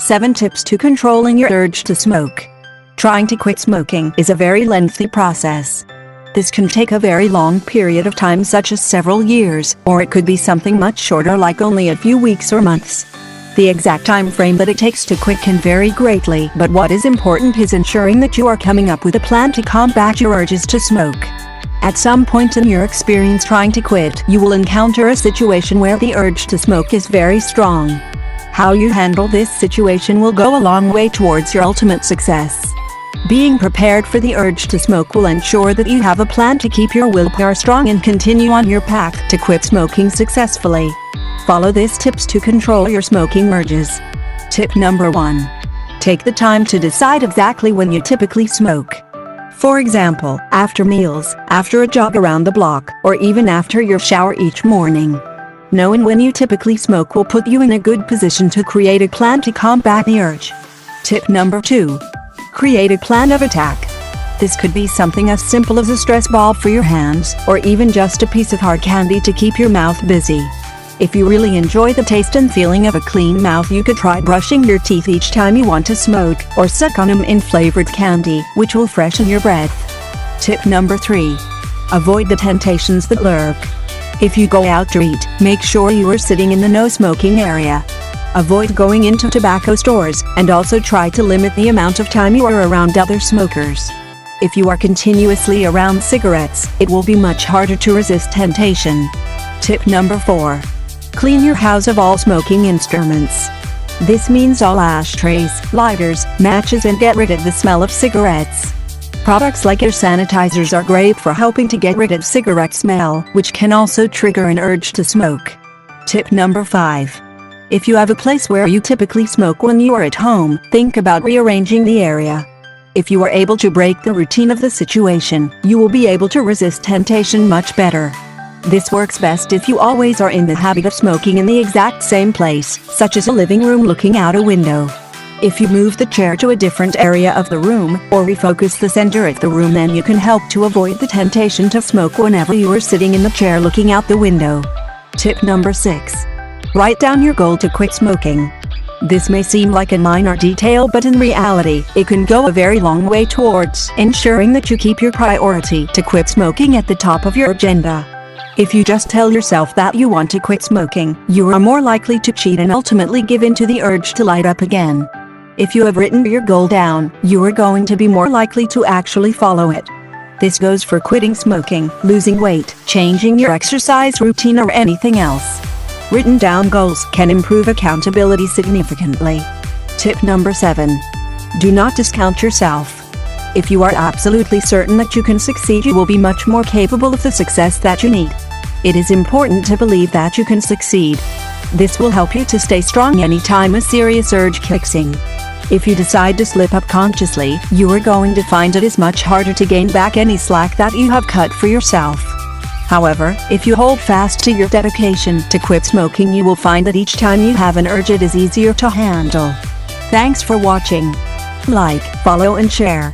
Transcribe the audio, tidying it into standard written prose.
7 Tips to Controlling Your Urge to Smoke. Trying to quit smoking is a very lengthy process. This can take a very long period of time, such as several years, or it could be something much shorter like only a few weeks or months. The exact time frame that it takes to quit can vary greatly, but what is important is ensuring that you are coming up with a plan to combat your urges to smoke. At some point in your experience trying to quit, you will encounter a situation where the urge to smoke is very strong. How you handle this situation will go a long way towards your ultimate success. Being prepared for the urge to smoke will ensure that you have a plan to keep your willpower strong and continue on your path to quit smoking successfully. Follow these tips to control your smoking urges. Tip number 1. Take the time to decide exactly when you typically smoke. For example, after meals, after a jog around the block, or even after your shower each morning. Knowing when you typically smoke will put you in a good position to create a plan to combat the urge. Tip number 2. Create a plan of attack. This could be something as simple as a stress ball for your hands, or even just a piece of hard candy to keep your mouth busy. If you really enjoy the taste and feeling of a clean mouth, you could try brushing your teeth each time you want to smoke, or suck on an flavored candy, which will freshen your breath. Tip number 3. Avoid the temptations that lurk. If you go out to eat, make sure you are sitting in the no-smoking area. Avoid going into tobacco stores, and also try to limit the amount of time you are around other smokers. If you are continuously around cigarettes, it will be much harder to resist temptation. Tip number 4. Clean your house of all smoking instruments. This means all ashtrays, lighters, matches, and get rid of the smell of cigarettes. Products like air sanitizers are great for helping to get rid of cigarette smell, which can also trigger an urge to smoke. Tip number 5. If you have a place where you typically smoke when you are at home, think about rearranging the area. If you are able to break the routine of the situation, you will be able to resist temptation much better. This works best if you always are in the habit of smoking in the exact same place, such as a living room looking out a window. If you move the chair to a different area of the room, or refocus the center of the room, then you can help to avoid the temptation to smoke whenever you are sitting in the chair looking out the window. Tip number 6. Write down your goal to quit smoking. This may seem like a minor detail, but in reality, it can go a very long way towards ensuring that you keep your priority to quit smoking at the top of your agenda. If you just tell yourself that you want to quit smoking, you are more likely to cheat and ultimately give in to the urge to light up again. If you have written your goal down, you are going to be more likely to actually follow it. This goes for quitting smoking, losing weight, changing your exercise routine, or anything else. Written down goals can improve accountability significantly. Tip number 7. Do not discount yourself. If you are absolutely certain that you can succeed, you will be much more capable of the success that you need. It is important to believe that you can succeed. This will help you to stay strong anytime a serious urge kicks in. If you decide to slip up consciously, you are going to find it is much harder to gain back any slack that you have cut for yourself. However, if you hold fast to your dedication to quit smoking, you will find that each time you have an urge, it is easier to handle. Thanks for watching. Like, follow, and share.